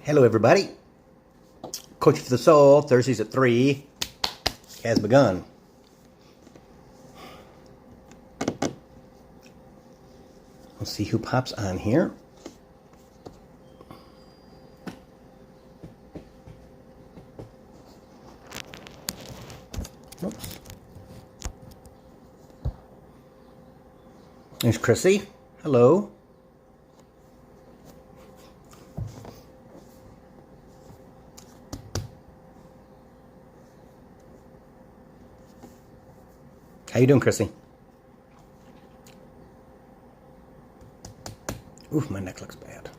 Hello, everybody. Coach for the Soul, Thursdays at 3 has begun. Let's see who pops on here. Oops. There's Chrissy. Hello. How you doing, Chrissy? Oof, my neck looks bad.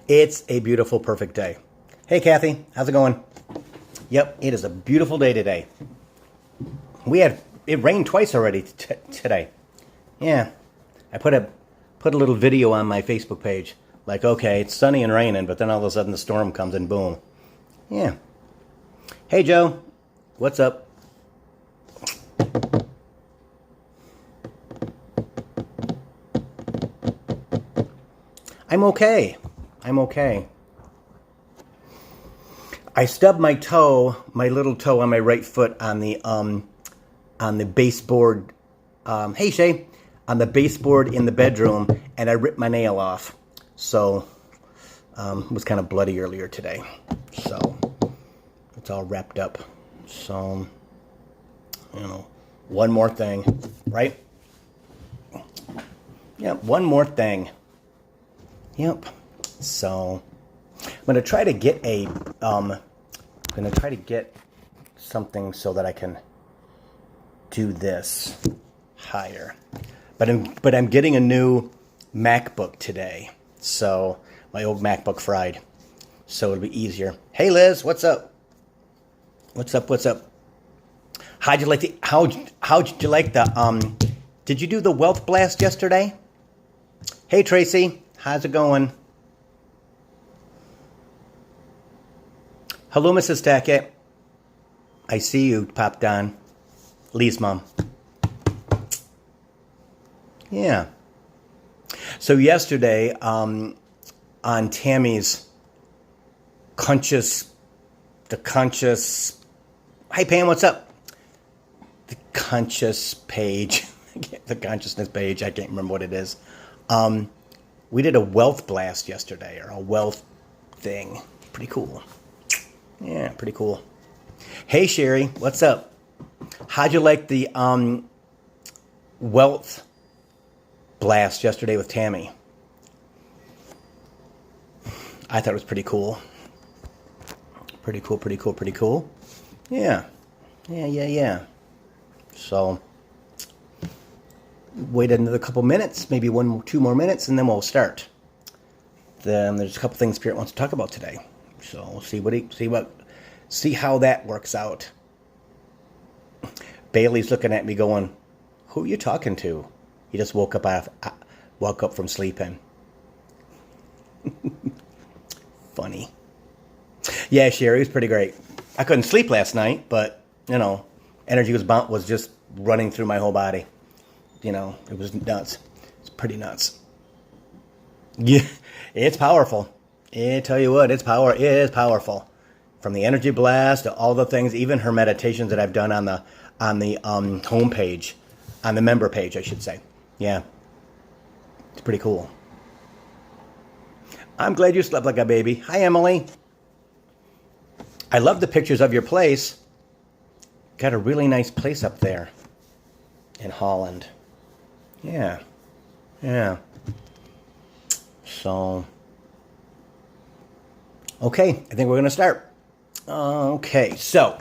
It's a beautiful, perfect day. Hey, Kathy, how's it going? Yep, it is a beautiful day today. It rained twice already today. Yeah, I put a little video on my Facebook page. Like, okay, it's sunny and raining, but then all of a sudden the storm comes and boom. Yeah. Hey, Joe, what's up? I'm okay. I stubbed my toe, my little toe on my right foot on the baseboard. Hey Shay, on the baseboard in the bedroom, and I ripped my nail off. So it was kind of bloody earlier today. So it's all wrapped up. So one more thing, right? Yep, one more thing. Yep. So I'm gonna try to get something so that I can do this higher. But I'm getting a new MacBook today. So my old MacBook fried. So it'll be easier. Hey Liz, what's up? What's up? How'd you like the did you do the Wealth Blast yesterday? Hey Tracy, how's it going? Hello, Mrs. Tackett. I see you popped on. Lee's mom. Yeah. So yesterday, on Tammy's hi Pam, what's up? The conscious page, the consciousness page, I can't remember what it is. We did a wealth blast yesterday, or a wealth thing. Pretty cool. Yeah, pretty cool. Hey Sherry, what's up? How'd you like the wealth blast yesterday with Tammy? I thought it was pretty cool. Pretty cool. Yeah. So wait another couple minutes, maybe 2 more minutes, and then we'll start. Then there's a couple things Spirit wants to talk about today. So we'll see how that works out. Bailey's looking at me going, "Who are you talking to?" He just woke up from sleeping. Funny. Yeah, Sherry was pretty great. I couldn't sleep last night, but energy was just running through my whole body. It was nuts. It's pretty nuts. Yeah, it's powerful. I tell you what, it is powerful. From the energy blast to all the things, even her meditations that I've done on the home page, on the member page, I should say. Yeah, it's pretty cool. I'm glad you slept like a baby. Hi, Emily. I love the pictures of your place. Got a really nice place up there in Holland. Yeah. So, okay, I think we're going to start. Okay, so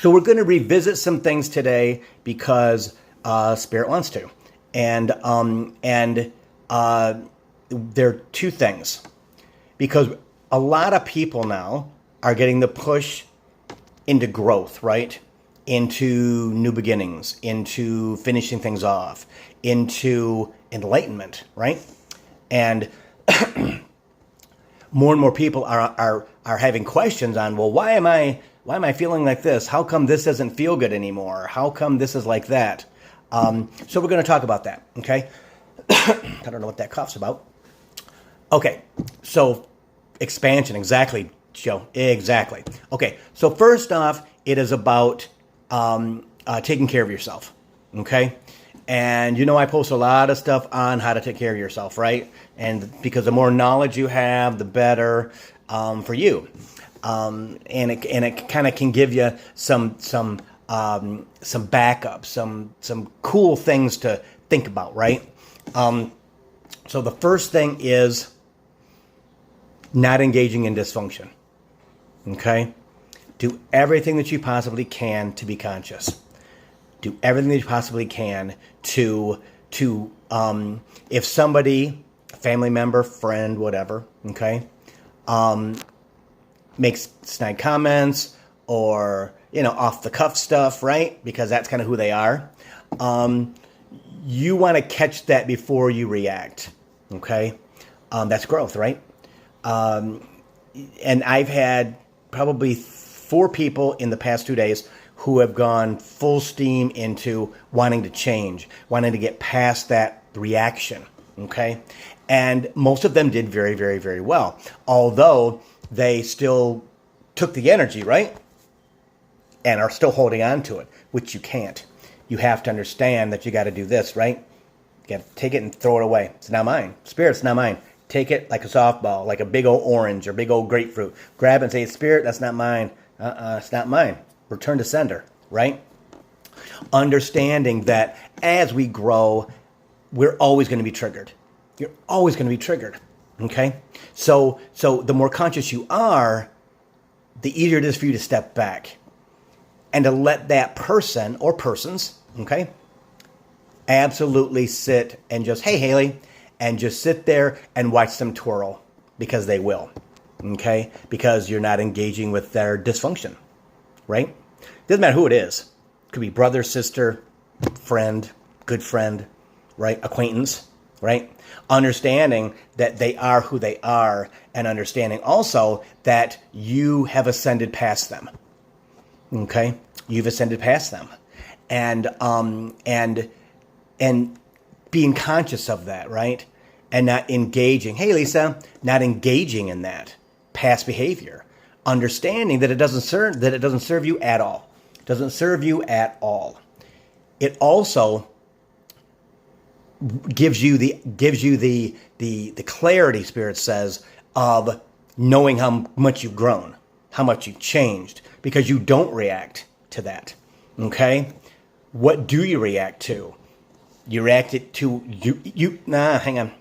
we're going to revisit some things today because Spirit wants to, and there are two things, because a lot of people now are getting the push into growth, right? Into new beginnings, into finishing things off, into enlightenment, right? And more and more people are having questions on, well, why am I feeling like this? How come this doesn't feel good anymore? How come this is like that? So we're going to talk about that, okay? I don't know what that cough's about. Okay, so expansion, exactly, Joe, exactly. Okay, so first off, it is about taking care of yourself, okay? And I post a lot of stuff on how to take care of yourself, right? And because the more knowledge you have, the better for you. And it kind of can give you some backup, some cool things to think about, right? So the first thing is not engaging in dysfunction. Okay? Do everything that you possibly can to be conscious. Do everything that you possibly can to if somebody, a family member, friend, whatever, okay, makes snide comments or off the cuff stuff, right? Because that's kind of who they are. You want to catch that before you react. Okay, that's growth, right? And I've had probably 4 people in the past 2 days who have gone full steam into wanting to change, wanting to get past that reaction. Okay, and most of them did very, very, very well, although they still took the energy, right? And are still holding on to it, which you can't. You have to understand that you got to do this, right? You got to take it and throw it away. It's not mine. Spirit's not mine. Take it like a softball, like a big old orange or big old grapefruit. Grab it and say, Spirit, that's not mine. It's not mine. Return to sender, right? Understanding that as we grow, we're always going to be triggered. You're always going to be triggered, okay? So the more conscious you are, the easier it is for you to step back and to let that person or persons, okay, absolutely sit and just, hey, Haley, and just sit there and watch them twirl, because they will, okay? Because you're not engaging with their dysfunction, right? Doesn't matter who it is. It could be brother, sister, friend, good friend, right? Acquaintance, right? Understanding that they are who they are, and understanding also that you have ascended past them. Okay, you've ascended past them, and being conscious of that, right? And not engaging. Hey, Lisa, not engaging in that past behavior. Understanding that it doesn't serve you at all. It doesn't serve you at all. It also gives you the clarity, Spirit says, of knowing how much you've grown, how much you've changed, because you don't react to that. Okay? What do you react to? You react it to hang on.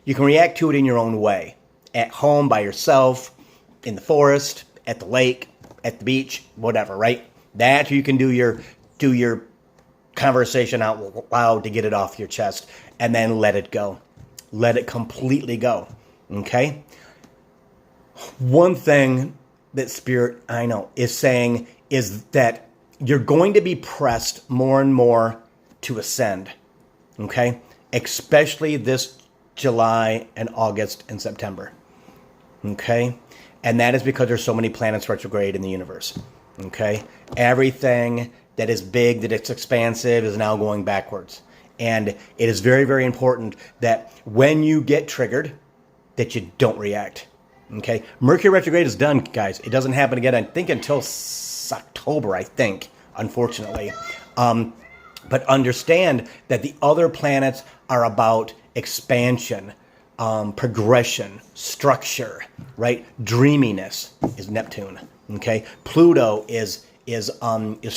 You can react to it in your own way. At home, by yourself, in the forest, at the lake, at the beach, whatever, right? That you can do your conversation out loud to get it off your chest, and then let it go. Let it completely go. Okay? One thing that Spirit, I know, is saying is that you're going to be pressed more and more to ascend. Okay? Especially this July and August and September. Okay? And that is because there's so many planets retrograde in the universe. Okay? Everything that is big, that it's expansive, is now going backwards. And it is very, very important that when you get triggered, that you don't react. Okay? Mercury retrograde is done, guys. It doesn't happen again, I think, until October, I think, unfortunately. But understand that the other planets are about expansion, progression, structure, right? Dreaminess is Neptune. Okay, Pluto is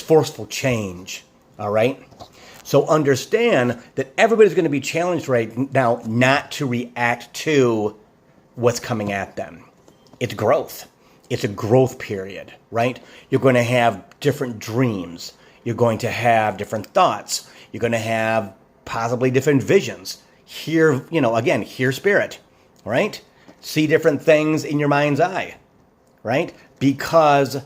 forceful change. All right. So understand that everybody's going to be challenged right now not to react to what's coming at them. It's growth. It's a growth period, right? You're going to have different dreams. You're going to have different thoughts. You're going to have possibly different visions. Hear Spirit, right? See different things in your mind's eye, right? Because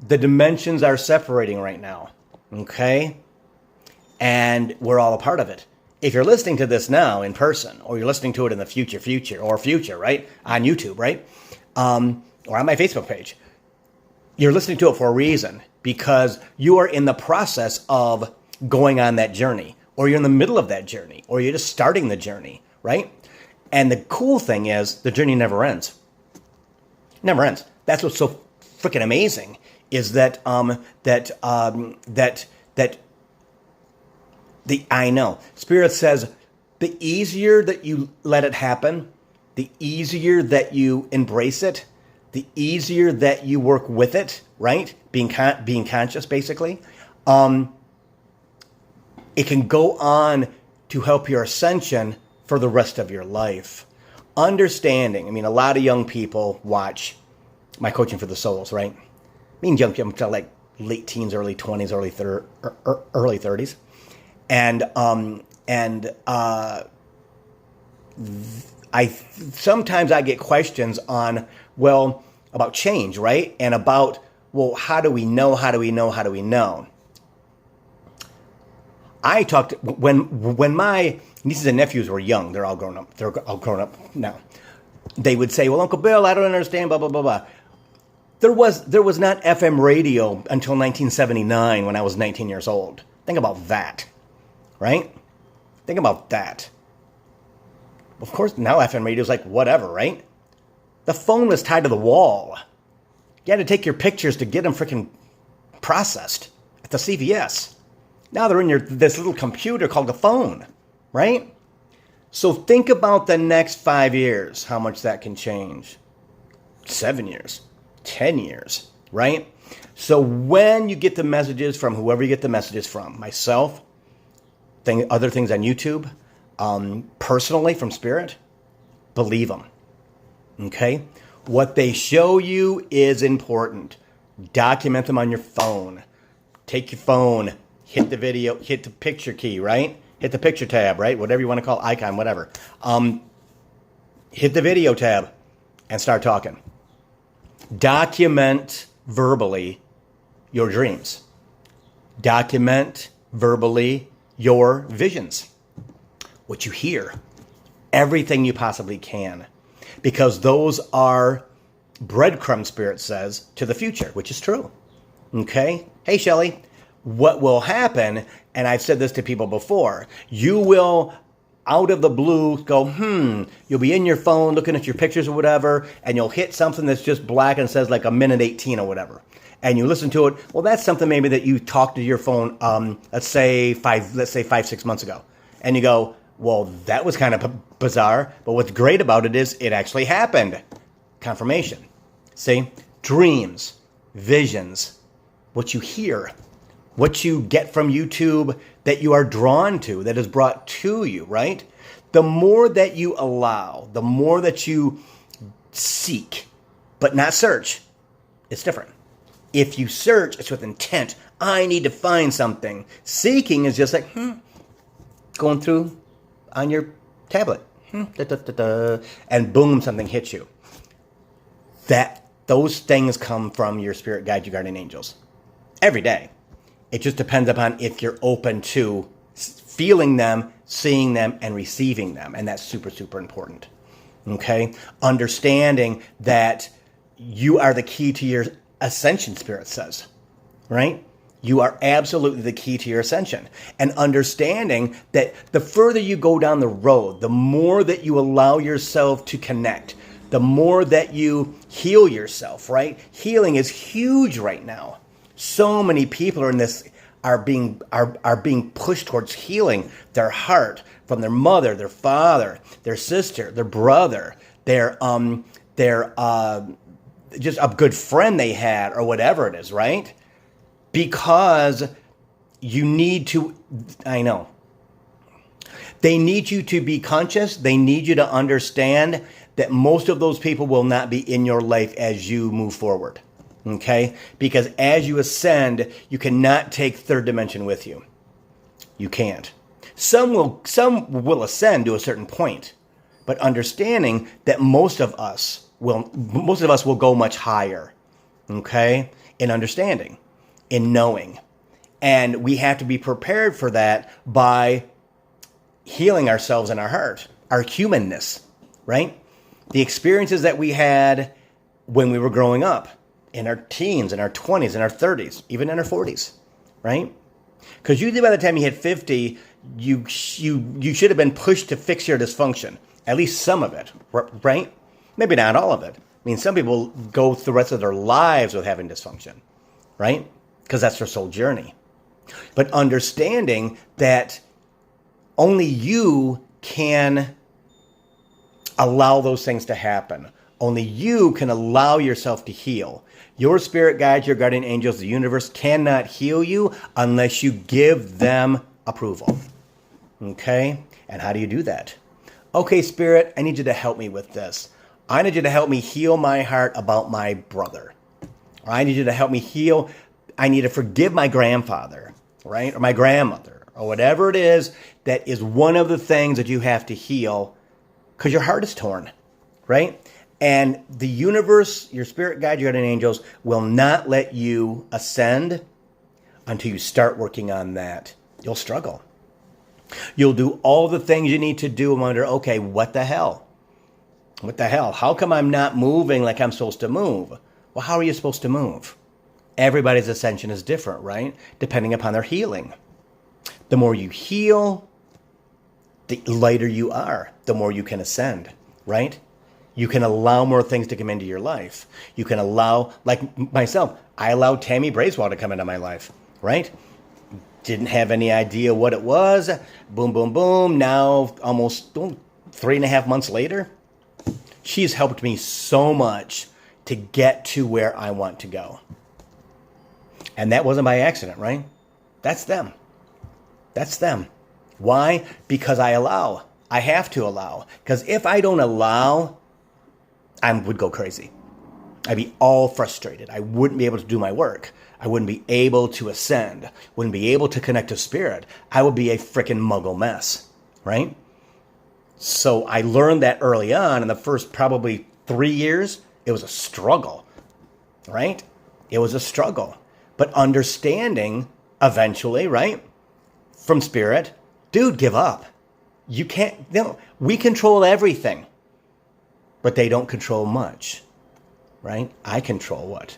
the dimensions are separating right now, okay? And we're all a part of it. If you're listening to this now in person, or you're listening to it in the future, right? On YouTube, right? Or on my Facebook page, you're listening to it for a reason, because you are in the process of going on that journey, or you're in the middle of that journey, or you're just starting the journey, right? And the cool thing is the journey never ends. Never ends. That's what's so freaking amazing is that I know Spirit says the easier that you let it happen, the easier that you embrace it, the easier that you work with it, right? Being conscious, basically. It can go on to help your ascension for the rest of your life. Understanding, I mean, a lot of young people watch my Coaching for the Souls, right? I mean, young people, like late teens, early 20s, early 30s. And sometimes I get questions on, well, about change, right? And about, well, how do we know? I talked when my nieces and nephews were young. They're all grown up. They're all grown up now. They would say, "Well, Uncle Bill, I don't understand." Blah blah blah blah. There was not FM radio until 1979 when I was 19 years old. Think about that, right? Think about that. Of course, now FM radio is like whatever, right? The phone was tied to the wall. You had to take your pictures to get them freaking processed at the CVS. Now they're in this little computer called the phone, right? So think about the next 5 years, how much that can change. 7 years, 10 years, right? So when you get the messages from whoever you get the messages from, myself, other things on YouTube, personally from Spirit, believe them, okay? What they show you is important. Document them on your phone. Take your phone. Hit the video, hit the picture key, right? Hit the picture tab, right? Whatever you want to call it, icon, whatever. Hit the video tab and start talking. Document verbally your dreams. Document verbally your visions. What you hear. Everything you possibly can. Because those are breadcrumbs, Spirit says, to the future, which is true. Okay? Hey, Shelly. What will happen, and I've said this to people before, you will, out of the blue, go, you'll be in your phone looking at your pictures or whatever, and you'll hit something that's just black and says like a minute 18 or whatever. And you listen to it, well, that's something maybe that you talked to your phone, let's say 5-6 months ago. And you go, well, that was kind of bizarre, but what's great about it is it actually happened. Confirmation. See? Dreams, visions, what you hear, what you get from YouTube that you are drawn to, that is brought to you, right? The more that you allow, the more that you seek, but not search, it's different. If you search, it's with intent. I need to find something. Seeking is just like, going through on your tablet. And boom, something hits you. Those things come from your spirit guide, your guardian angels. Every day. It just depends upon if you're open to feeling them, seeing them, and receiving them. And that's super, super important. Okay? Understanding that you are the key to your ascension, Spirit says. Right? You are absolutely the key to your ascension. And understanding that the further you go down the road, the more that you allow yourself to connect, the more that you heal yourself, right? Healing is huge right now. So many people are being pushed towards healing their heart from their mother, their father, their sister, their brother, their just a good friend they had or whatever it is, right? Because you need to, I know, they need you to be conscious. They need you to understand that most of those people will not be in your life as you move forward. Okay? Because as you ascend, you cannot take third dimension with you. You can't. Some will ascend to a certain point, but understanding that most of us will go much higher. Okay? In understanding, in knowing. And we have to be prepared for that by healing ourselves in our heart, our humanness, right? The experiences that we had when we were growing up, in our teens, in our 20s, in our 30s, even in our 40s, right? Because usually by the time you hit 50, you should have been pushed to fix your dysfunction. At least some of it, right? Maybe not all of it. I mean, some people go the rest of their lives with having dysfunction, right? Because that's their soul journey. But understanding that only you can allow those things to happen. Only you can allow yourself to heal. Your spirit guides, your guardian angels, the universe cannot heal you unless you give them approval. Okay? And how do you do that? Okay, Spirit, I need you to help me with this. I need you to help me heal my heart about my brother. Or I need you to help me heal. I need to forgive my grandfather, right? Or my grandmother, or whatever it is that is one of the things that you have to heal because your heart is torn, right? And the universe, your spirit guide, your guardian angels will not let you ascend until you start working on that. You'll struggle. You'll do all the things you need to do and wonder, okay, what the hell? What the hell? How come I'm not moving like I'm supposed to move? Well, how are you supposed to move? Everybody's ascension is different, right? Depending upon their healing. The more you heal, the lighter you are, the more you can ascend, right? You can allow more things to come into your life. You can allow, like myself, I allowed Tammy Bracewell to come into my life, right? Didn't have any idea what it was. Boom, boom, boom. Now, almost 3.5 months later, she's helped me so much to get to where I want to go. And that wasn't by accident, right? That's them. That's them. Why? Because I allow. I have to allow. Because if I don't allow, I would go crazy. I'd be all frustrated. I wouldn't be able to do my work. I wouldn't be able to ascend. Wouldn't be able to connect to spirit. I would be a freaking muggle mess, right? So I learned that early on. In the first probably 3 years, it was a struggle, right? It was a struggle. But understanding eventually, right, from spirit, dude, give up. You can't, no, we control everything, but they don't control much, right? I control what?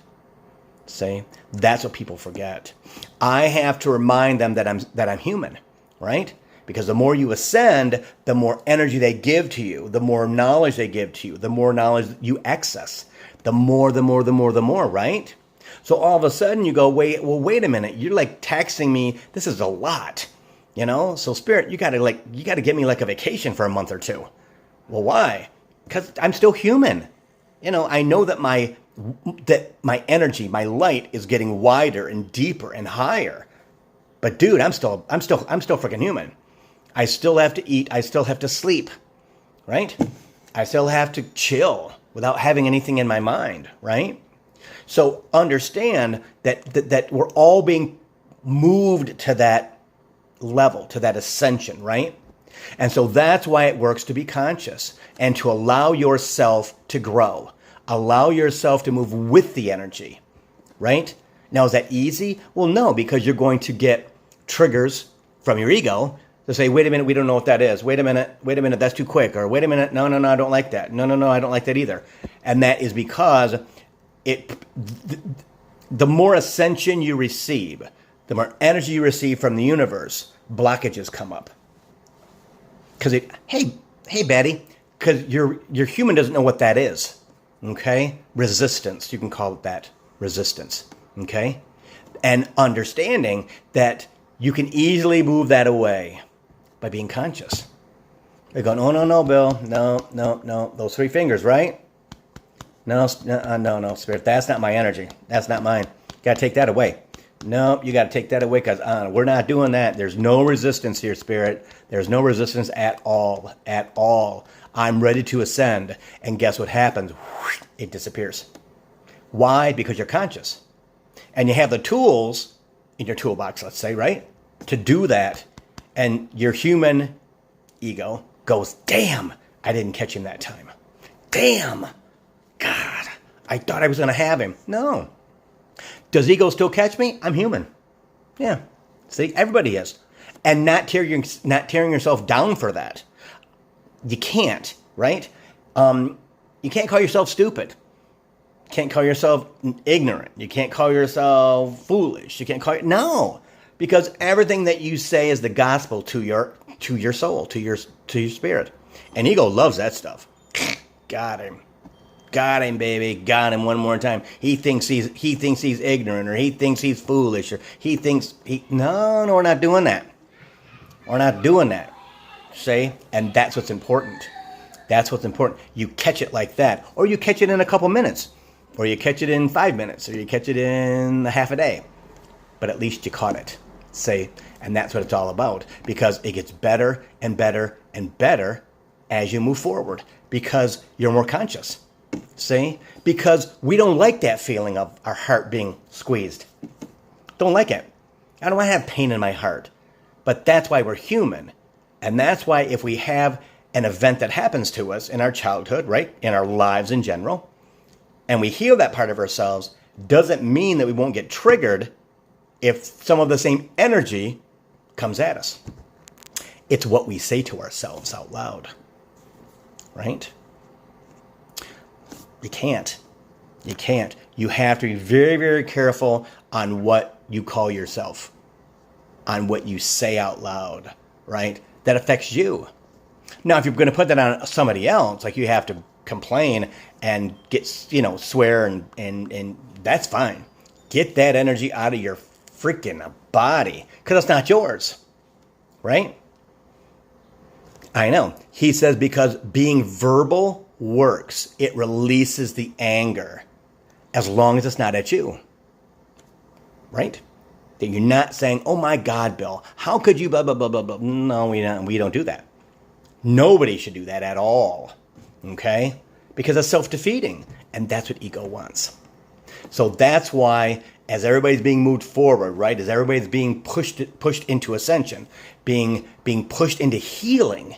See, that's what people forget. I have to remind them that I'm human, right? Because the more you ascend, the more energy they give to you, the more knowledge they give to you, the more knowledge you access, the more, right? So all of a sudden you go, wait a minute, you're like taxing me. This is a lot, you know? So spirit, you gotta get me like a vacation for a month or two. Well, why? Because I'm still human. You know, I know that my energy, my light is getting wider and deeper and higher. But dude, I'm still freaking human. I still have to eat. I still have to sleep, right? I still have to chill without having anything in my mind, right? So understand that we're all being moved to that level, to that ascension, right? And so that's why it works to be conscious and to allow yourself to grow. Allow yourself to move with the energy, right? Now, is that easy? Well, no, because you're going to get triggers from your ego to say, wait a minute, we don't know what that is. Wait a minute, that's too quick. Or wait a minute, no, I don't like that. No, I don't like that either. And that is because the more ascension you receive, the more energy you receive from the universe, blockages come up. Because hey, Betty, because your human doesn't know what that is. Okay? Resistance, you can call it that. Resistance. Okay? And understanding that you can easily move that away by being conscious. They're going, oh, no, Bill. No. Those 3 fingers, right? No, Spirit. That's not my energy. That's not mine. Got to take that away. No, you got to take that away because we're not doing that. There's no resistance here, Spirit. There's no resistance at all. At all. I'm ready to ascend. And guess what happens? It disappears. Why? Because you're conscious. And you have the tools in your toolbox, let's say, right? To do that. And your human ego goes, damn, I didn't catch him that time. Damn. God, I thought I was going to have him. No. Does ego still catch me? I'm human. Yeah. See, everybody is. And not tearing yourself down for that. You can't, right? You can't call yourself stupid. You can't call yourself ignorant. You can't call yourself foolish. You can't call no, because everything that you say is the gospel to your soul, to your spirit. And ego loves that stuff. Got him. Got him, baby. Got him one more time. He thinks he's ignorant, or he thinks he's foolish, or he thinks no, we're not doing that. We're not doing that. See? And that's what's important. That's what's important. You catch it like that, or you catch it in a couple minutes, or you catch it in 5 minutes, or you catch it in a half a day. But at least you caught it. See? And that's what it's all about, because it gets better and better and better as you move forward, because you're more conscious. See? Because we don't like that feeling of our heart being squeezed. Don't like it. I don't want to have pain in my heart. But that's why we're human. And that's why if we have an event that happens to us in our childhood, right, in our lives in general, and we heal that part of ourselves, doesn't mean that we won't get triggered if some of the same energy comes at us. It's what we say to ourselves out loud, right? You can't. You can't. You have to be very, very careful on what you call yourself, on what you say out loud, right? That affects you. Now, if you're going to put that on somebody else, like you have to complain and get, swear and that's fine. Get that energy out of your freaking body, because it's not yours, right? I know. He says because being verbal works. It releases the anger as long as it's not at you, right? That you're not saying, oh my God, Bill, how could you blah, blah, blah, blah, blah. No, we don't do that. Nobody should do that at all, okay? Because it's self-defeating, and that's what ego wants. So that's why as everybody's being moved forward, right, as everybody's being pushed into ascension, being pushed into healing,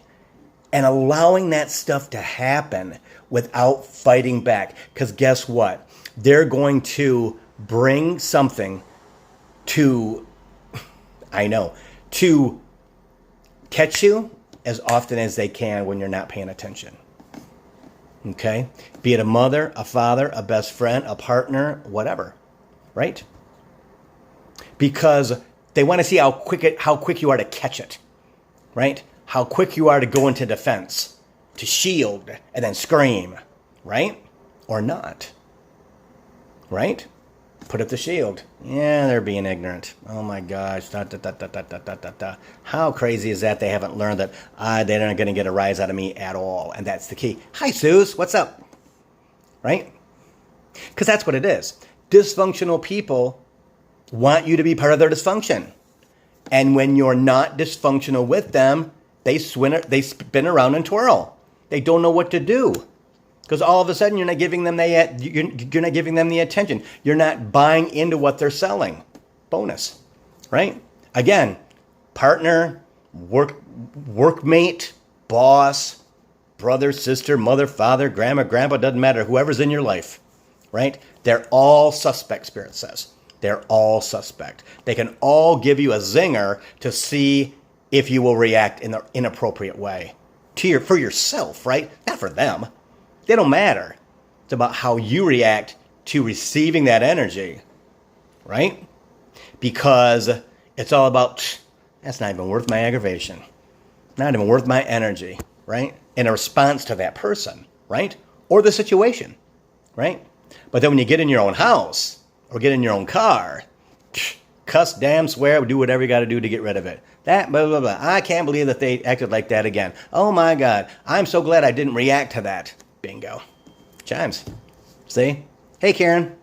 and allowing that stuff to happen without fighting back. Because guess what? They're going to bring something to catch you as often as they can when you're not paying attention. Okay? Be it a mother, a father, a best friend, a partner, whatever. Right? Because they want to see how quick you are to catch it. Right? How quick you are to go into defense, to shield, and then scream, right? Or not, right? Put up the shield. Yeah, they're being ignorant. Oh my gosh. How crazy is that? They haven't learned that they're not going to get a rise out of me at all. And that's the key. Hi, Suze. What's up? Right? Because that's what it is. Dysfunctional people want you to be part of their dysfunction. And when you're not dysfunctional with them, they spin around and twirl. They don't know what to do. Because all of a sudden you're not giving them the attention. You're not buying into what they're selling. Bonus, right? Again, partner, workmate, boss, brother, sister, mother, father, grandma, grandpa, doesn't matter. Whoever's in your life, right? They're all suspect, Spirit says. They're all suspect. They can all give you a zinger to see if you will react in the inappropriate way for yourself, right? Not for them. They don't matter. It's about how you react to receiving that energy, right? Because it's all about, that's not even worth my aggravation. Not even worth my energy, right? In a response to that person, right? Or the situation, right? But then when you get in your own house or get in your own car, cuss, damn, swear, do whatever you got to do to get rid of it. That, blah, blah, blah. I can't believe that they acted like that again. Oh, my God. I'm so glad I didn't react to that. Bingo. Chimes. See? Hey, Karen.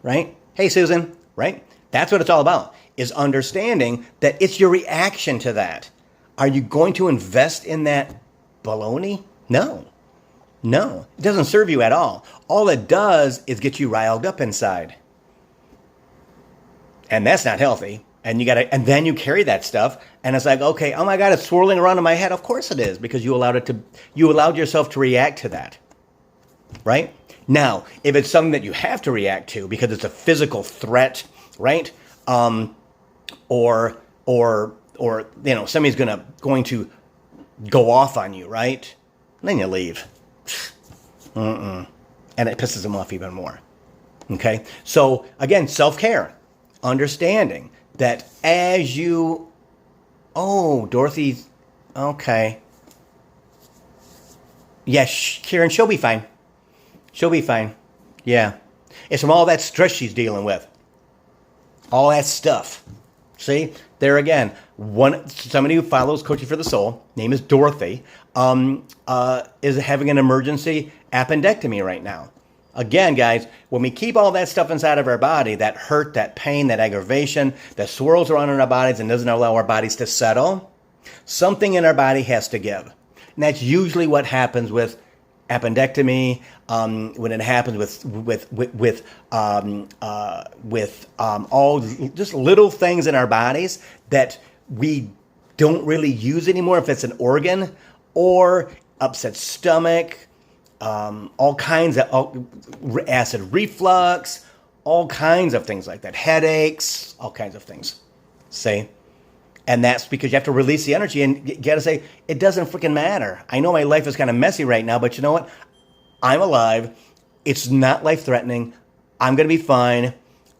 Right? Hey, Susan. Right? That's what it's all about, is understanding that it's your reaction to that. Are you going to invest in that baloney? No. No. It doesn't serve you at all. All it does is get you riled up inside. And that's not healthy. And then you carry that stuff, and it's like, okay, oh my God, it's swirling around in my head. Of course it is, because you allowed yourself to react to that, right? Now, if it's something that you have to react to because it's a physical threat, right? Or somebody's going to go off on you, right? And then you leave, and it pisses them off even more. Okay, so again, self-care, understanding that as you, oh, Dorothy, okay. Yeah, Karen, she'll be fine. She'll be fine. Yeah. It's from all that stress she's dealing with. All that stuff. See, there again, somebody who follows Coaching for the Soul, name is Dorothy, is having an emergency appendectomy right now. Again, guys, when we keep all that stuff inside of our body, that hurt, that pain, that aggravation, that swirls around in our bodies and doesn't allow our bodies to settle, something in our body has to give. And that's usually what happens with appendectomy, when it happens with all just little things in our bodies that we don't really use anymore, if it's an organ or upset stomach, all kinds of acid reflux, all kinds of things like that, headaches, all kinds of things. See? And that's because you have to release the energy, and you got to say, it doesn't freaking matter. I know my life is kind of messy right now, but you know what? I'm alive. It's not life-threatening. I'm going to be fine.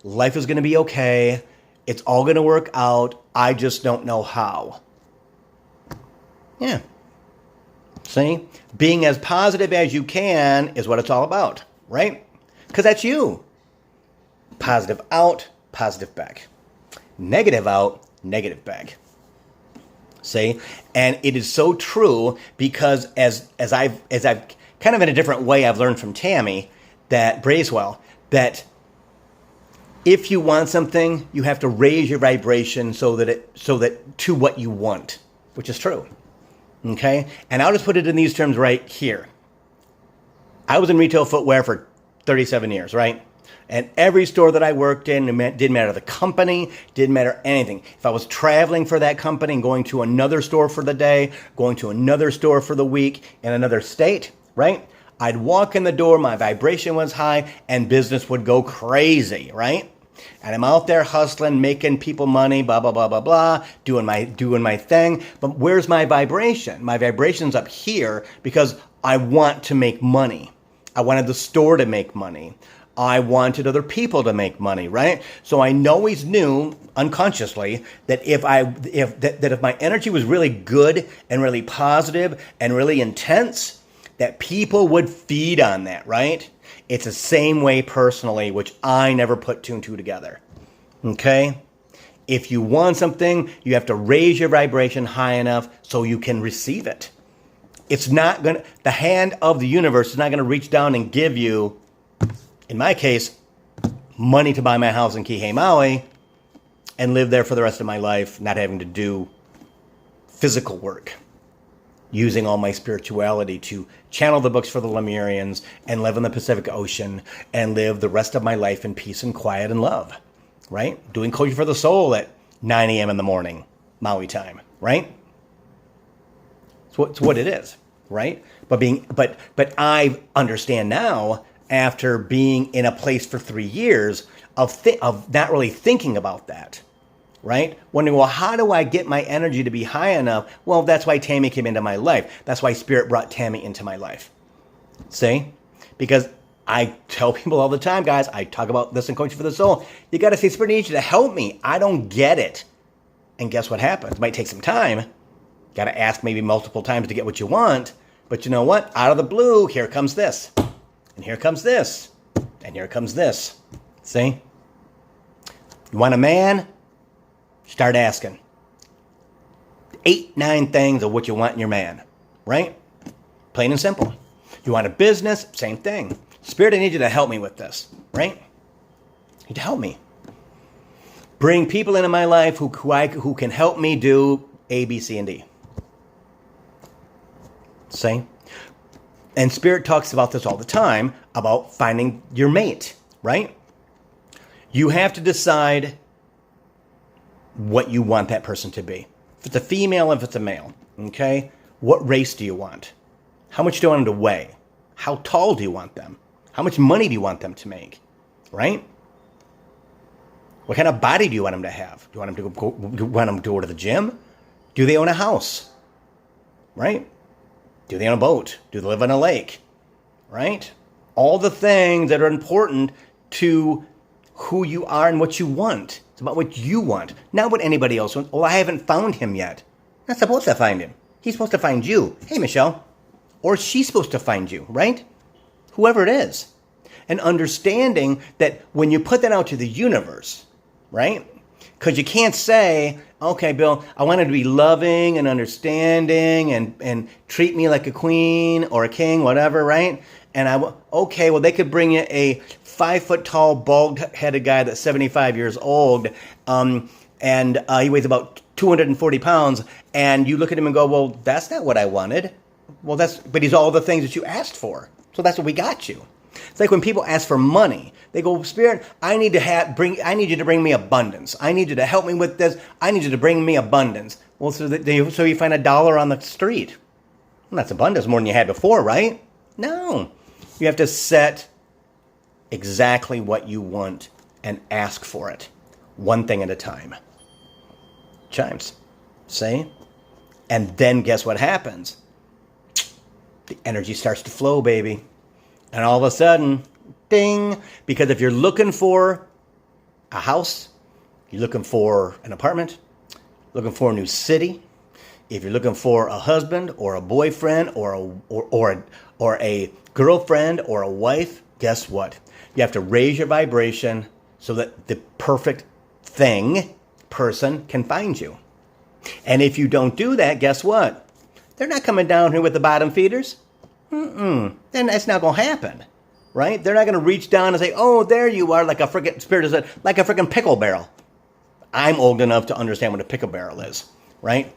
Life is going to be okay. It's all going to work out. I just don't know how. Yeah. See? Being as positive as you can is what it's all about, right? Because that's you. Positive out, positive back. Negative out, negative back. See? And it is so true because as I've kind of in a different way I've learned from Tammy that Bracewell, that if you want something, you have to raise your vibration so that to what you want, which is true. Okay? And I'll just put it in these terms right here. I was in retail footwear for 37 years, right? And every store that I worked in, it didn't matter the company, didn't matter anything. If I was traveling for that company and going to another store for the day, going to another store for the week in another state, right? I'd walk in the door, my vibration was high, and business would go crazy, right? And I'm out there hustling, making people money, blah, blah, blah, blah, blah, doing my thing. But where's my vibration? My vibration's up here because I want to make money. I wanted the store to make money. I wanted other people to make money, right? So I always knew unconsciously that if my energy was really good and really positive and really intense, that people would feed on that, right? It's the same way personally, which I never put two and two together. Okay? If you want something, you have to raise your vibration high enough so you can receive it. The hand of the universe is not going to reach down and give you, in my case, money to buy my house in Kihei, Maui, and live there for the rest of my life, not having to do physical work, using all my spirituality to channel the books for the Lemurians and live in the Pacific Ocean and live the rest of my life in peace and quiet and love, right? Doing Coaching for the Soul at 9 a.m. in the morning, Maui time, right? It's what it is, right? But I understand now, after being in a place for 3 years of not really thinking about that, right? Wondering, well, how do I get my energy to be high enough? Well, that's why Tammy came into my life. That's why Spirit brought Tammy into my life. See? Because I tell people all the time, guys, I talk about this in Coaching for the Soul. You got to say, Spirit needs you to help me. I don't get it. And guess what happens? It might take some time. Got to ask maybe multiple times to get what you want. But you know what? Out of the blue, here comes this. And here comes this. And here comes this. See? You want a man? Start asking. 8, 9 things of what you want in your man. Right? Plain and simple. You want a business? Same thing. Spirit, I need you to help me with this. Right? You need to help me. Bring people into my life who can help me do A, B, C, and D. See? And Spirit talks about this all the time, about finding your mate, right? You have to decide what you want that person to be. If it's a female, if it's a male, okay? What race do you want? How much do you want them to weigh? How tall do you want them? How much money do you want them to make, right? What kind of body do you want them to have? Do you want them to go to the gym? Do they own a house, right? Do they own a boat? Do they live on a lake? Right? All the things that are important to who you are and what you want. It's about what you want, not what anybody else wants. Oh, I haven't found him yet. I'm not supposed to find him. He's supposed to find you. Hey, Michelle, or she's supposed to find you, right? Whoever it is. And understanding that when you put that out to the universe, right? Because you can't say, okay, Bill, I want her to be loving and understanding and treat me like a queen or a king, whatever, right? And okay, well, they could bring you a 5 foot tall, bald-headed guy that's 75 years old, and he weighs about 240 pounds, and you look at him and go, well, that's not what I wanted. Well, but he's all the things that you asked for. So that's what we got you. It's like when people ask for money, they go, Spirit, I need you to bring me abundance. I need you to help me with this. I need you to bring me abundance. Well, so you find $1 on the street. Well, that's abundance, more than you had before, right? No. You have to set exactly what you want and ask for it, one thing at a time. Chimes. See? And then guess what happens? The energy starts to flow, baby. And all of a sudden, ding, because if you're looking for a house, you're looking for an apartment, looking for a new city, if you're looking for a husband or a boyfriend or a girlfriend or a wife, guess what? You have to raise your vibration so that the perfect person can find you. And if you don't do that, guess what? They're not coming down here with the bottom feeders. Then that's not going to happen, right? They're not going to reach down and say, oh, there you are, like a freaking spirit is like a freaking pickle barrel. I'm old enough to understand what a pickle barrel is, right?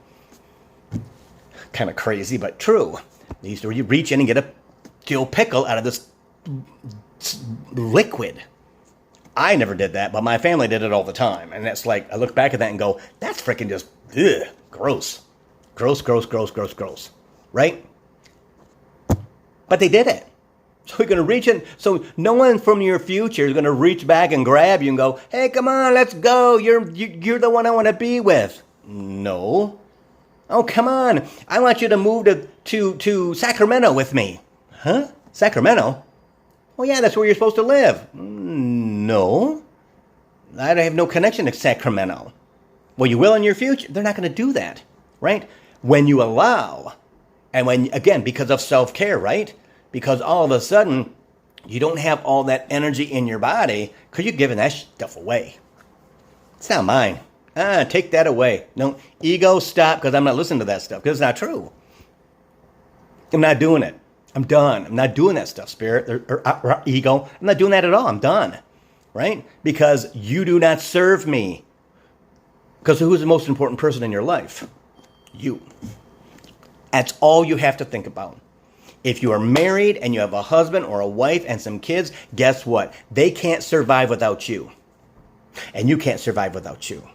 Kind of crazy, but true. They used to reach in and get a dill pickle out of this liquid. I never did that, but my family did it all the time. And that's like, I look back at that and go, that's freaking just, gross. Gross, right? But they did it. So you're going to reach in. So no one from your future is going to reach back and grab you and go, hey, come on, let's go. You're the one I want to be with. No. Oh, come on. I want you to move to Sacramento with me. Huh? Sacramento? Oh, yeah, that's where you're supposed to live. No. I have no connection to Sacramento. Well, you will in your future. They're not going to do that, right? When you allow, and again, because of self-care, right? Because all of a sudden, you don't have all that energy in your body because you're giving that stuff away. It's not mine. Take that away. No, ego, stop, because I'm not listening to that stuff, because it's not true. I'm not doing it. I'm done. I'm not doing that stuff, spirit or ego. I'm not doing that at all. I'm done, right? Because you do not serve me. Because who's the most important person in your life? You. That's all you have to think about. If you are married and you have a husband or a wife and some kids, guess what? They can't survive without you. And you can't survive without you.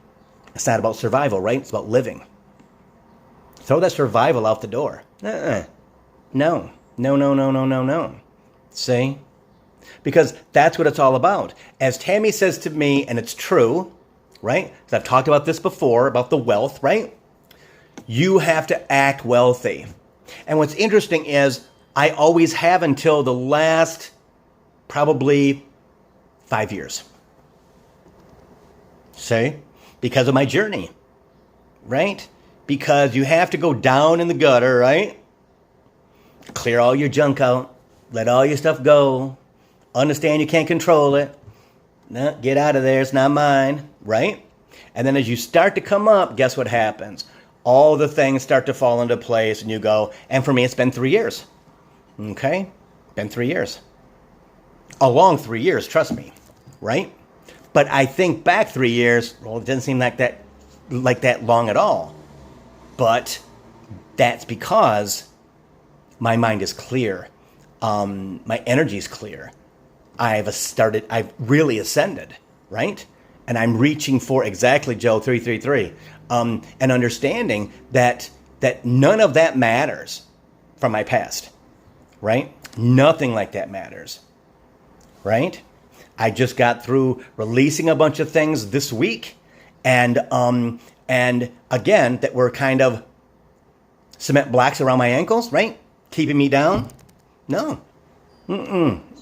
It's not about survival, right? It's about living. Throw that survival out the door. No. See? Because that's what it's all about. As Tammy says to me, and it's true, right? Because I've talked about this before, about the wealth, right? You have to act wealthy. And what's interesting is I always have until the last probably 5 years. See? Because of my journey, right? Because you have to go down in the gutter, right? Clear all your junk out. Let all your stuff go. Understand you can't control it. No, get out of there. It's not mine, right? And then as you start to come up, guess what happens? All the things start to fall into place and you go, and for me, it's been 3 years. Okay? Been 3 years. A long 3 years, trust me, right? But I think back 3 years, well, it doesn't seem like that long at all. But that's because my mind is clear. My energy is clear. I've really ascended, right? And I'm reaching for exactly, Joe, 333, and understanding that none of that matters from my past, right? Nothing like that matters, right? I just got through releasing a bunch of things this week, and again, that were kind of cement blocks around my ankles, right? Keeping me down. No.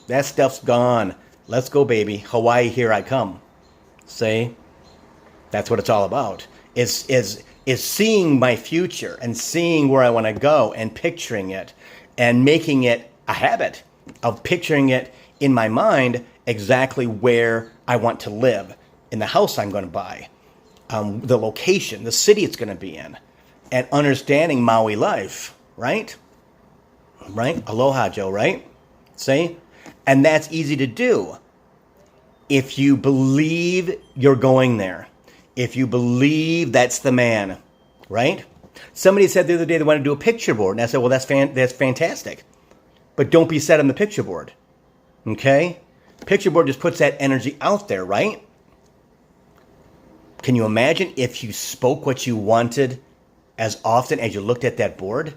That stuff's gone. Let's go, baby. Hawaii, here I come. See? That's what it's all about. Is seeing my future and seeing where I want to go and picturing it and making it a habit of picturing it in my mind exactly where I want to live, in the house I'm going to buy, the location, the city it's going to be in, and understanding Maui life, right? Right? Aloha, Joe, right? See? And that's easy to do if you believe you're going there. If you believe that's the man, right? Somebody said the other day they want to do a picture board. And I said, well, that's fantastic. But don't be set on the picture board, okay? Picture board just puts that energy out there, right? Can you imagine if you spoke what you wanted as often as you looked at that board?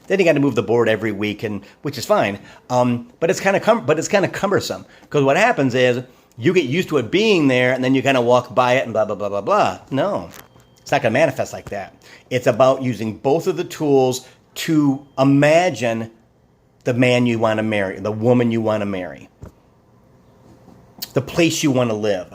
Then you got to move the board every week, and which is fine. But it's kind of cumbersome, because what happens is you get used to it being there, and then you kind of walk by it and blah blah blah blah blah. No, it's not going to manifest like that. It's about using both of the tools to imagine the man you want to marry, the woman you want to marry, the place you want to live,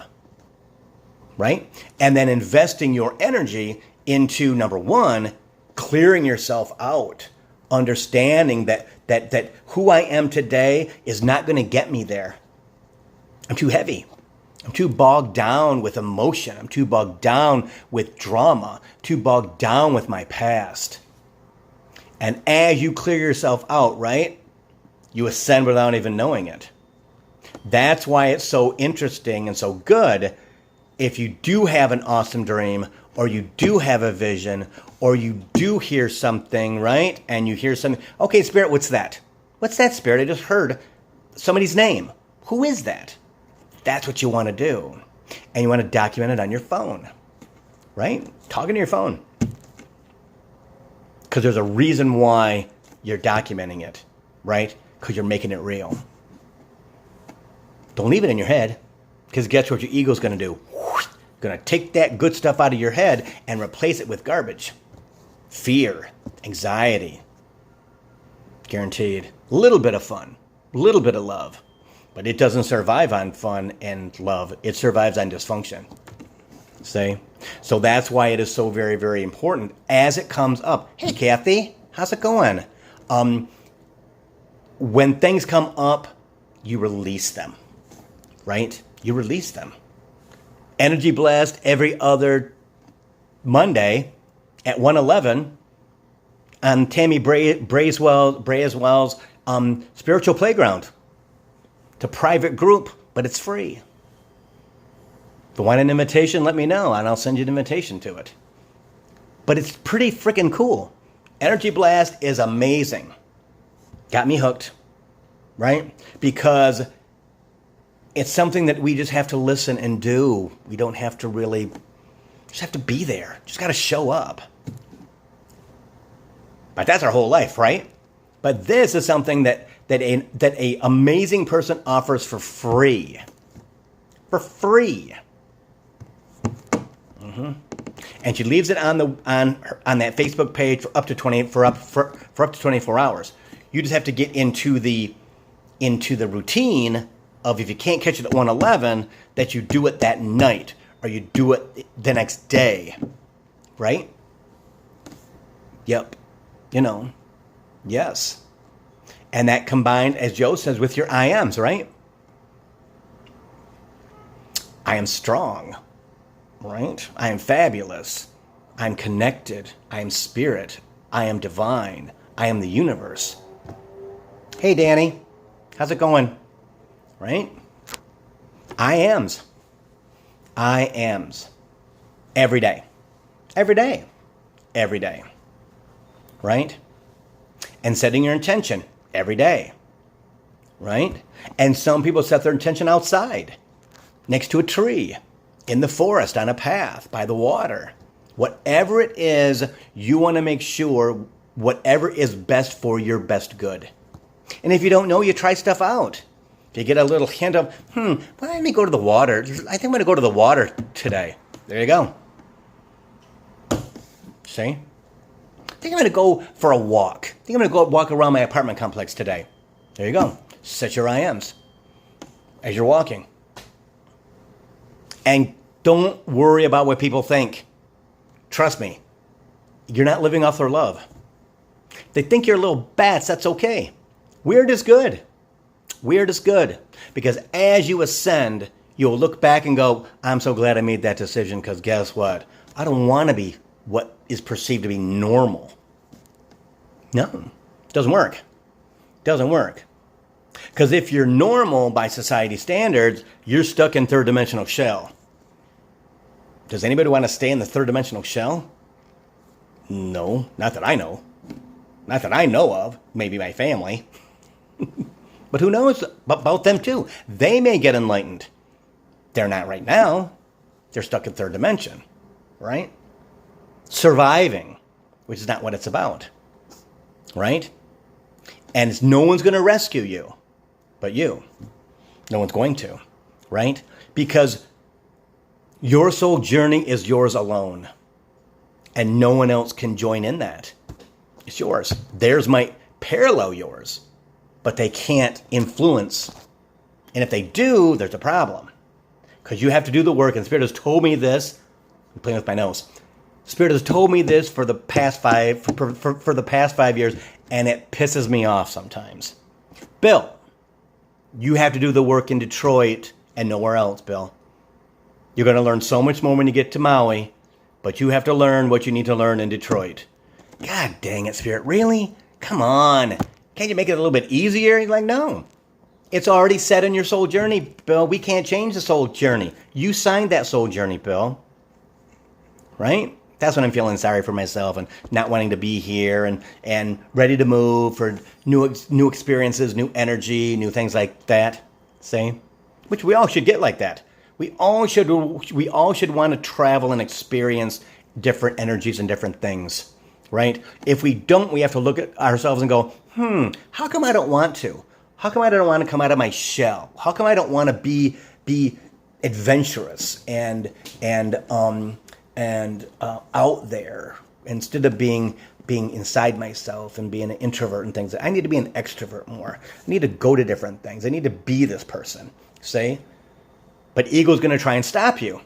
right? And then investing your energy into, number one, clearing yourself out, understanding that who I am today is not going to get me there. I'm too heavy. I'm too bogged down with emotion. I'm too bogged down with drama, too bogged down with my past. And as you clear yourself out, right, you ascend without even knowing it. That's why it's so interesting and so good if you do have an awesome dream, or you do have a vision, or you do hear something, right? And you hear something, okay, Spirit, what's that? What's that, Spirit? I just heard somebody's name. Who is that? That's what you want to do. And you want to document it on your phone, right? Talking to your phone. Because there's a reason why you're documenting it, right? Because you're making it real. Don't leave it in your head, because guess what your ego's going to do? Going to take that good stuff out of your head and replace it with garbage. Fear, anxiety. Guaranteed. A little bit of fun, a little bit of love. But it doesn't survive on fun and love. It survives on dysfunction. See? So that's why it is so very, very important as it comes up. Hey, Kathy, how's it going? When things come up, you release them, right? You release them. Energy Blast every other Monday at 1:11 on Tammy Braswell's Spiritual Playground. It's a private group, but it's free. If you want an invitation, let me know, and I'll send you an invitation to it. But it's pretty freaking cool. Energy Blast is amazing. Got me hooked, right? Because it's something that we just have to listen and do. We don't have to really, just have to be there. Just got to show up. But that's our whole life, right? But this is something that a amazing person offers for free. For free. Mm-hmm. And she leaves it on that Facebook page for up to 24 hours. You just have to get into the routine of, if you can't catch it at 1:11, that you do it that night, or you do it the next day, right? Yep. Yes. And that combined, as Joe says, with your I ams, right? I am strong, right? I am fabulous. I'm connected. I am spirit. I am divine. I am the universe. Hey, Danny. How's it going? Right? I ams. I ams. Every day. Every day. Every day. Right? And setting your intention every day. Right? And some people set their intention outside, next to a tree, in the forest, on a path, by the water. Whatever it is, you want to make sure whatever is best for your best good. And if you don't know, you try stuff out. If you get a little hint of, well, let me go to the water. I think I'm going to go to the water today. There you go. See? I think I'm going to go for a walk. I think I'm going to go walk around my apartment complex today. There you go. Set your I ams as you're walking. And don't worry about what people think. Trust me, you're not living off their love. They think you're little bats. That's okay. Weird is good. Weird is good. Because as you ascend, you'll look back and go, I'm so glad I made that decision, because guess what? I don't want to be what is perceived to be normal. No, doesn't work. Doesn't work. Because if you're normal by society standards, you're stuck in third dimensional shell. Does anybody want to stay in the third dimensional shell? No, not that I know. Not that I know of. Maybe my family. But who knows about them too? They may get enlightened. They're not right now. They're stuck in third dimension, right? Surviving, which is not what it's about, right? And no one's going to rescue you but you. No one's going to, right? Because your soul journey is yours alone. And no one else can join in that. It's yours. Theirs might parallel yours, but they can't influence. And if they do, there's a problem. Because you have to do the work. And Spirit has told me this. I'm playing with my nose. Spirit has told me this for the past for the past 5 years, and it pisses me off sometimes. Bill, you have to do the work in Detroit and nowhere else, Bill. You're going to learn so much more when you get to Maui, but you have to learn what you need to learn in Detroit. God dang it, Spirit. Really? Come on. Can't you make it a little bit easier? You're like, no. It's already set in your soul journey, Bill. We can't change the soul journey. You signed that soul journey, Bill. Right? That's when I'm feeling sorry for myself and not wanting to be here and ready to move for new experiences, new energy, new things like that. See? Which we all should get like that. We all should want to travel and experience different energies and different things. Right? If we don't, we have to look at ourselves and go, how come I don't want to? How come I don't want to come out of my shell? How come I don't want to be adventurous and out there instead of being inside myself and being an introvert and things? I need to be an extrovert more. I need to go to different things. I need to be this person. See? But ego's going to try and stop you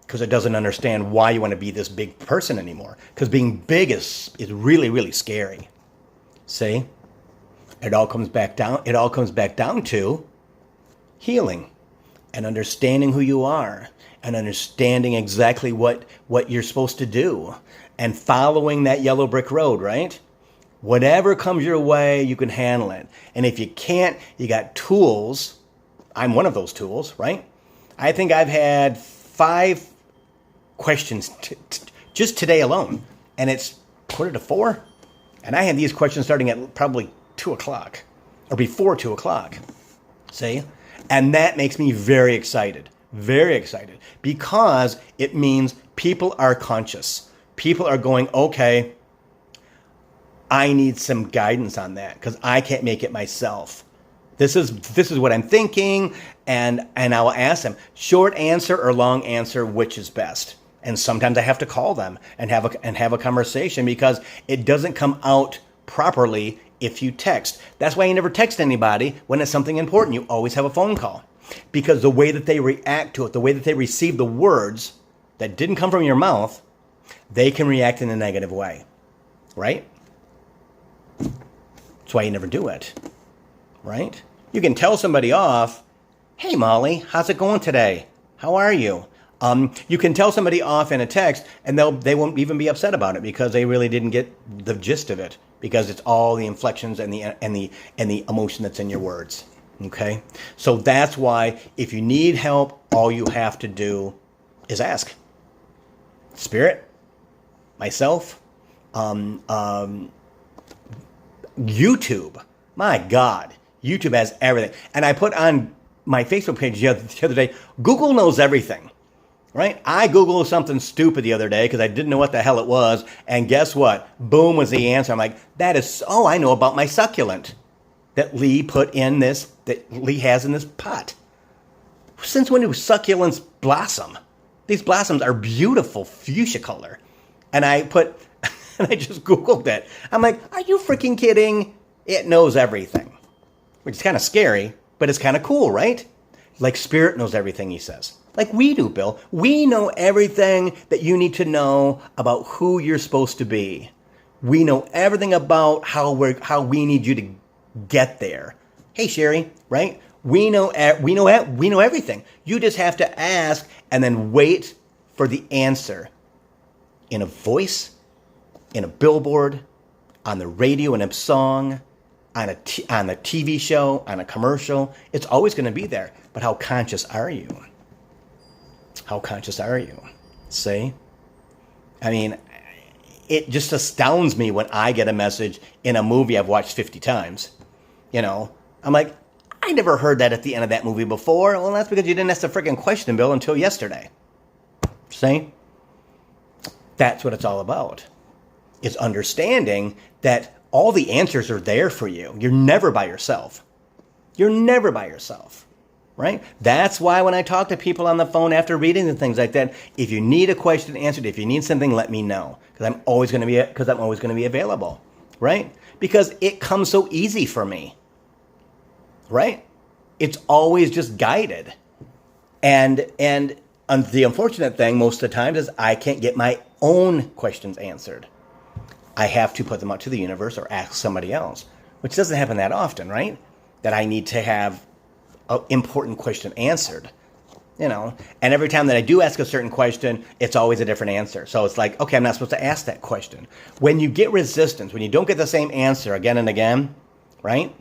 because it doesn't understand why you want to be this big person anymore. Because being big is really, really scary. See? It all comes back down to healing and understanding who you are and understanding exactly what you're supposed to do and following that yellow brick road, right? Whatever comes your way, you can handle it. And if you can't, you got tools. I'm one of those tools, right? I think I've had 5 questions just today alone, and it's 3:45. And I had these questions starting at probably 2 o'clock or before 2 o'clock. See? And that makes me very excited, because it means people are conscious. People are going, okay, I need some guidance on that because I can't make it myself. This is what I'm thinking, and I will ask them, short answer or long answer, which is best? And sometimes I have to call them and have a conversation because it doesn't come out properly if you text. That's why you never text anybody when it's something important. You always have a phone call. Because the way that they react to it, the way that they receive the words that didn't come from your mouth, they can react in a negative way. Right? That's why you never do it. Right? You can tell somebody off, hey Molly, how's it going today? How are you? You can tell somebody off in a text and they won't even be upset about it because they really didn't get the gist of it because it's all the inflections and the emotion that's in your words. Okay? So that's why if you need help, all you have to do is ask. Spirit, myself, YouTube. My God, YouTube has everything. And I put on my Facebook page the other day, Google knows everything. Right? I Googled something stupid the other day because I didn't know what the hell it was. And guess what? Boom was the answer. I'm like, I know about my succulent that Lee has in this pot. Since when do succulents blossom? These blossoms are beautiful fuchsia color. And I just Googled it. I'm like, are you freaking kidding? It knows everything. Which is kind of scary, but it's kind of cool, right? Like Spirit knows everything, he says. Like we do, Bill. We know everything that you need to know about who you're supposed to be. We know everything about how we need you to get there. Hey, Sherry, right? We know everything. You just have to ask and then wait for the answer in a voice, in a billboard, on the radio in a song, on a TV show, on a commercial. It's always going to be there. But how conscious are you? How conscious are you? See? I mean, it just astounds me when I get a message in a movie I've watched 50 times. You know, I'm like, I never heard that at the end of that movie before. Well, that's because you didn't ask the freaking question, Bill, until yesterday. See? That's what it's all about. It's understanding that all the answers are there for you. You're never by yourself. You're never by yourself, right? That's why when I talk to people on the phone after reading and things like that, if you need a question answered, if you need something, let me know, because I'm always going to be available, right? Because it comes so easy for me, right? It's always just guided, and the unfortunate thing most of the time is I can't get my own questions answered. I have to put them out to the universe or ask somebody else, which doesn't happen that often, right? That I need to have an important question answered, you know? And every time that I do ask a certain question, it's always a different answer. So it's like, okay, I'm not supposed to ask that question. When you get resistance, when you don't get the same answer again and again, right?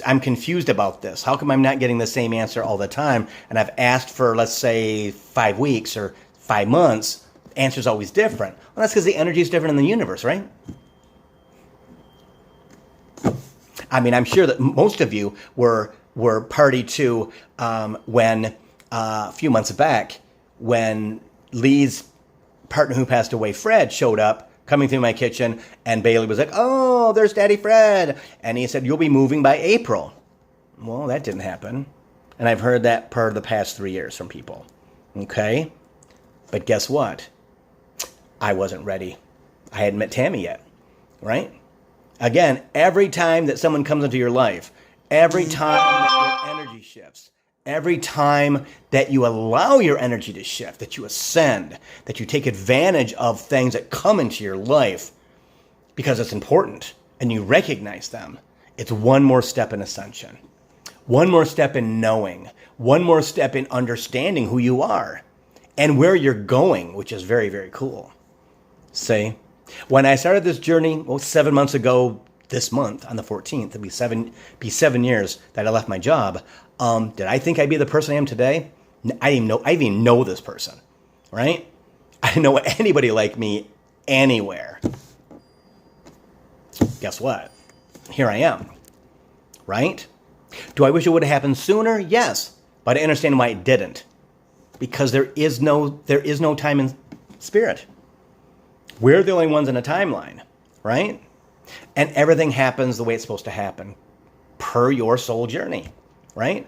I'm confused about this. How come I'm not getting the same answer all the time? And I've asked for, let's say, 5 weeks or 5 months. The answer's always different. Well, that's because the energy is different in the universe, right? I mean, I'm sure that most of you were party to when a few months back when Lee's partner who passed away, Fred, showed up coming through my kitchen, and Bailey was like, "Oh, there's Daddy Fred," and he said, "You'll be moving by April." Well, that didn't happen, and I've heard that per the past 3 years from people. Okay, but guess what? I wasn't ready. I hadn't met Tammy yet, right? Again, every time that someone comes into your life, every time that your energy shifts, every time that you allow your energy to shift, that you ascend, that you take advantage of things that come into your life because it's important and you recognize them, it's one more step in ascension, one more step in knowing, one more step in understanding who you are and where you're going, which is very, very cool. See, when I started this journey, 7 months ago, this month on the 14th, it'll be 7 years that I left my job. Did I think I'd be the person I am today? I didn't even know this person, right? I didn't know anybody like me anywhere. Guess what? Here I am, right? Do I wish it would have happened sooner? Yes, but I understand why it didn't, because there is no time in spirit. We're the only ones in a timeline, right? And everything happens the way it's supposed to happen per your soul journey, right?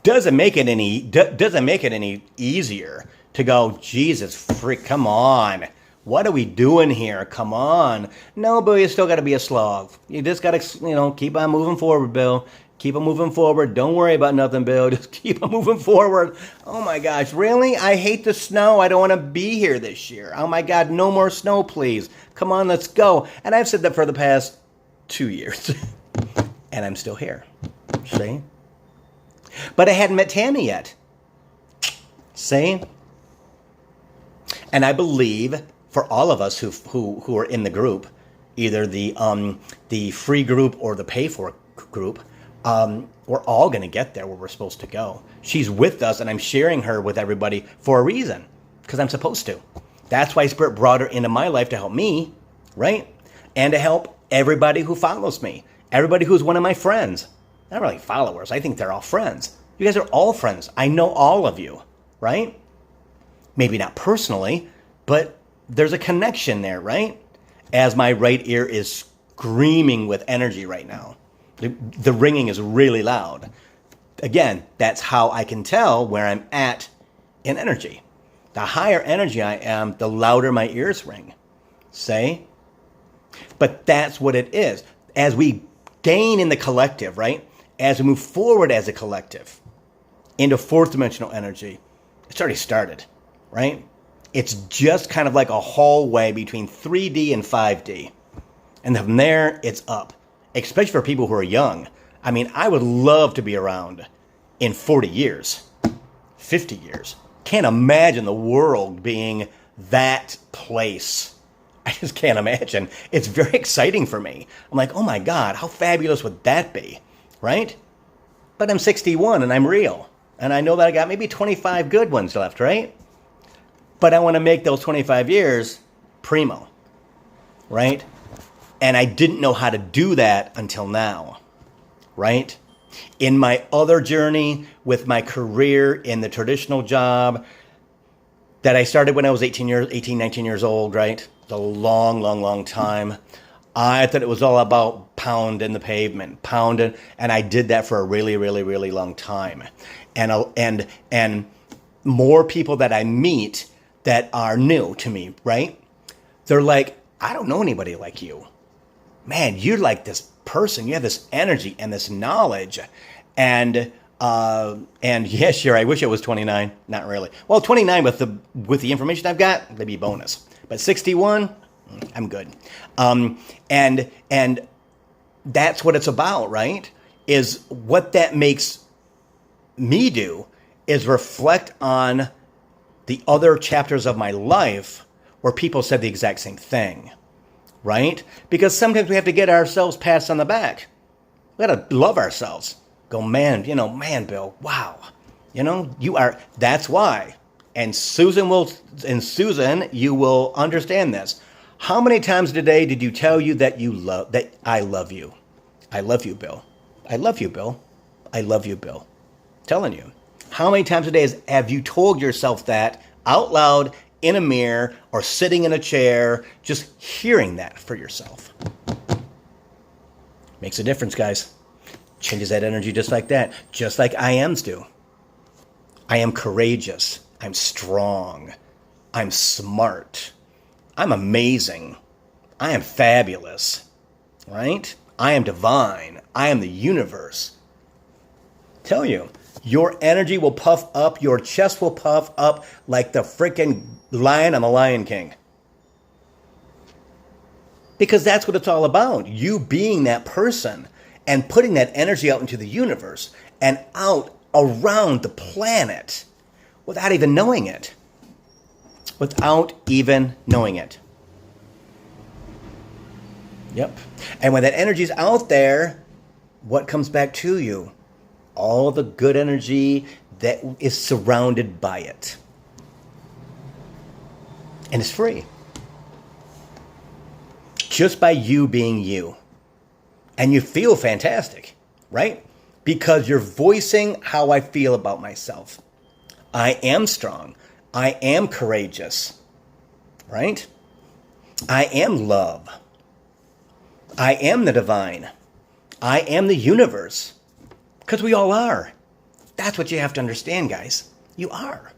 Doesn't make it any easier to go, Jesus freak, come on. What are we doing here? Come on. No, but you still got to be a slog. You just got to, keep on moving forward, Bill. Keep on moving forward. Don't worry about nothing, Bill. Just keep on moving forward. Oh my gosh, really? I hate the snow. I don't want to be here this year. Oh my God, no more snow, please. Come on, let's go. And I've said that for the past 2 years. And I'm still here. See? But I hadn't met Tammy yet. See? And I believe for all of us who are in the group, either the free group or the pay for group, we're all going to get there where we're supposed to go. She's with us, and I'm sharing her with everybody for a reason, because I'm supposed to. That's why Spirit brought her into my life to help me, right? And to help everybody who follows me, everybody who's one of my friends. Not really followers. I think they're all friends. You guys are all friends. I know all of you, right? Maybe not personally, but there's a connection there, right? As my right ear is screaming with energy right now. The ringing is really loud. Again, that's how I can tell where I'm at in energy. The higher energy I am, the louder my ears ring. See? But that's what it is. As we gain in the collective, right? As we move forward as a collective into fourth dimensional energy, it's already started, right? It's just kind of like a hallway between 3D and 5D. And from there, it's up, especially for people who are young. I mean, I would love to be around in 40 years, 50 years. Can't imagine the world being that place. I just can't imagine. It's very exciting for me. I'm like, oh my God, how fabulous would that be, right? But I'm 61 and I'm real. And I know that I got maybe 25 good ones left, right? But I want to make those 25 years primo, right? And I didn't know how to do that until now, right? In my other journey with my career in the traditional job that I started when I was 19 years old, right? It's a long, long, long time. I thought it was all about pounding the pavement, pounding, and I did that for a really, really, really long time. And more people that I meet that are new to me, right? They're like, I don't know anybody like you. Man, you're like this person. You have this energy and this knowledge. And yeah, sure, I wish I was 29. Not really. Well, 29 with the information I've got, that'd be a bonus. But 61, I'm good. And that's what it's about, right? Is what that makes me do is reflect on the other chapters of my life where people said the exact same thing, right? Because sometimes we have to get ourselves pats on the back. We got to love ourselves. Go, man, Bill, wow. That's why. And Susan, you will understand this. How many times today did you tell you that I love you? I love you, Bill. I love you, Bill. I love you, Bill. Telling you. How many times a day have you told yourself that out loud in a mirror or sitting in a chair, just hearing that for yourself? Makes a difference, guys. Changes that energy just like that. Just like I ams do. I am courageous. I'm strong. I'm smart. I'm amazing. I am fabulous. Right? I am divine. I am the universe. Tell you, your energy will puff up. Your chest will puff up like the freaking lion on the Lion King. Because that's what it's all about. You being that person and putting that energy out into the universe and out around the planet without even knowing it. Without even knowing it. Yep. And when that energy's out there, what comes back to you? All the good energy that is surrounded by it. And it's free. Just by you being you. And you feel fantastic, right? Because you're voicing how I feel about myself. I am strong. I am courageous, right? I am love. I am the divine. I am the universe. Because we all are. That's what you have to understand, guys. You are.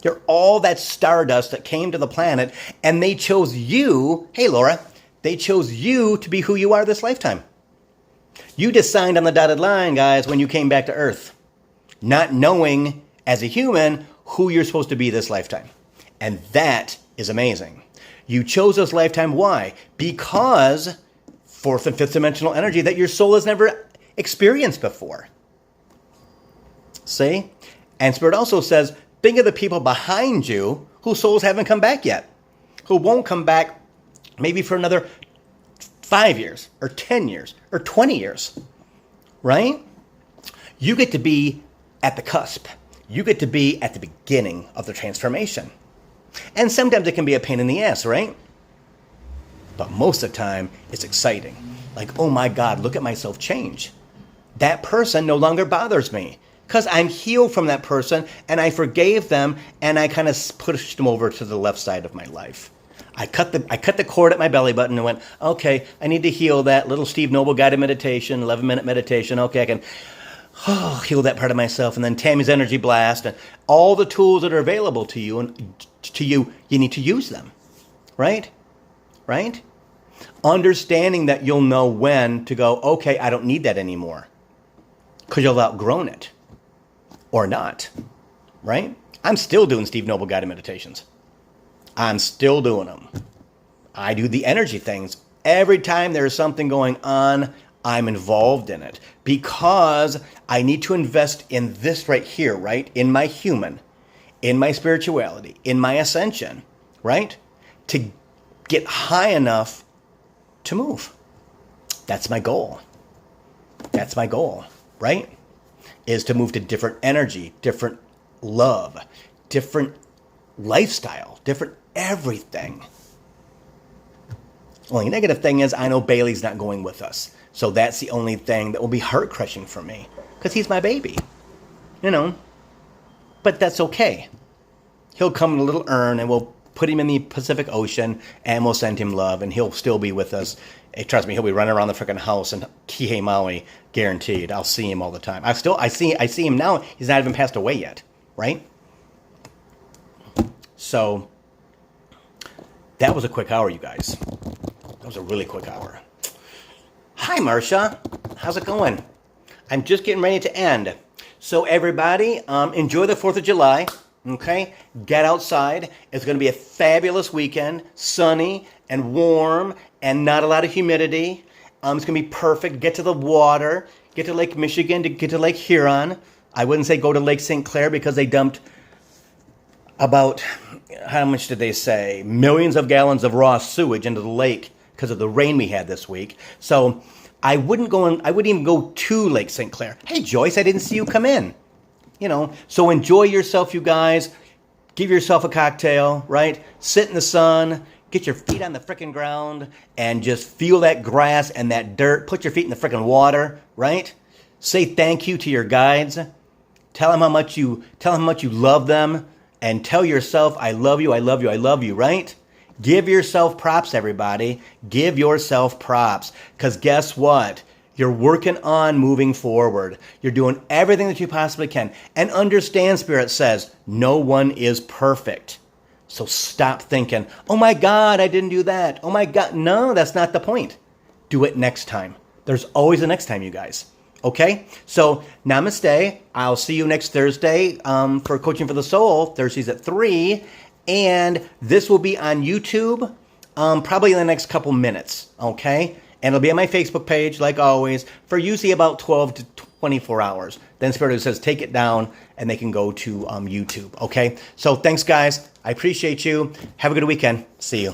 You're all that stardust that came to the planet, and they chose you. Hey, Laura. They chose you to be who you are this lifetime. You just signed on the dotted line, guys, when you came back to Earth. Not knowing, as a human, who you're supposed to be this lifetime. And that is amazing. You chose this lifetime. Why? Because fourth and fifth dimensional energy that your soul has never experienced before. See? And Spirit also says, think of the people behind you whose souls haven't come back yet. Who won't come back maybe for another 5 years or 10 years or 20 years. Right? You get to be at the cusp. You get to be at the beginning of the transformation. And sometimes it can be a pain in the ass, right? But most of the time, it's exciting. Like, oh my God, look at myself change. That person no longer bothers me. Because I'm healed from that person, and I forgave them, and I kind of pushed them over to the left side of my life. I cut the cord at my belly button and went, okay, I need to heal that. Little Steve Noble guided meditation, 11-minute meditation. Okay, I can heal that part of myself. And then Tammy's energy blast, and all the tools that are available to you, and you need to use them. Right? Right? Understanding that you'll know when to go, okay, I don't need that anymore. Because you'll have outgrown it. Or not. Right? I'm still doing Steve Noble guided meditations. I'm still doing them. I do the energy things. Every time there's something going on, I'm involved in it because I need to invest in this right here, right? In my human, in my spirituality, in my ascension, right? To get high enough to move. That's my goal. That's my goal, right? Is to move to different energy, different love, different lifestyle, different everything. Only negative thing is I know Bailey's not going with us. So that's the only thing that will be heart-crushing for me. Because he's my baby. You know. But that's okay. He'll come in a little urn and we'll put him in the Pacific Ocean and we'll send him love and he'll still be with us. Hey, trust me, he'll be running around the freaking house in Kihei, Maui, guaranteed. I'll see him all the time. I see him now. He's not even passed away yet, right? So that was a quick hour, you guys. That was a really quick hour. Hi, Marcia. How's it going? I'm just getting ready to end. So everybody, enjoy the 4th of July. Okay? Get outside. It's going to be a fabulous weekend. Sunny and warm and not a lot of humidity. It's going to be perfect. Get to the water. Get to Lake Michigan. Get to Lake Huron. I wouldn't say go to Lake St. Clair because they dumped about, how much did they say? Millions of gallons of raw sewage into the lake because of the rain we had this week. So I wouldn't even go to Lake St. Clair. Hey, Joyce, I didn't see you come in. You know, so enjoy yourself, you guys. Give yourself a cocktail, right? Sit in the sun. Get your feet on the frickin' ground and just feel that grass and that dirt. Put your feet in the frickin' water, right? Say thank you to your guides. Tell them how much you love them. And tell yourself, I love you, I love you, I love you, right? Give yourself props, everybody. Give yourself props. Because guess what? You're working on moving forward. You're doing everything that you possibly can. And understand, Spirit says, no one is perfect. So stop thinking, oh my God, I didn't do that. Oh my God. No, that's not the point. Do it next time. There's always a next time, you guys. Okay? So, namaste. I'll see you next Thursday for Coaching for the Soul. Thursdays at 3. And this will be on YouTube probably in the next couple minutes. Okay? And it'll be on my Facebook page, like always, for usually about 12 to 24 hours. Then Spirit says take it down, and they can go to YouTube. Okay? So, thanks, guys. I appreciate you. Have a good weekend. See you.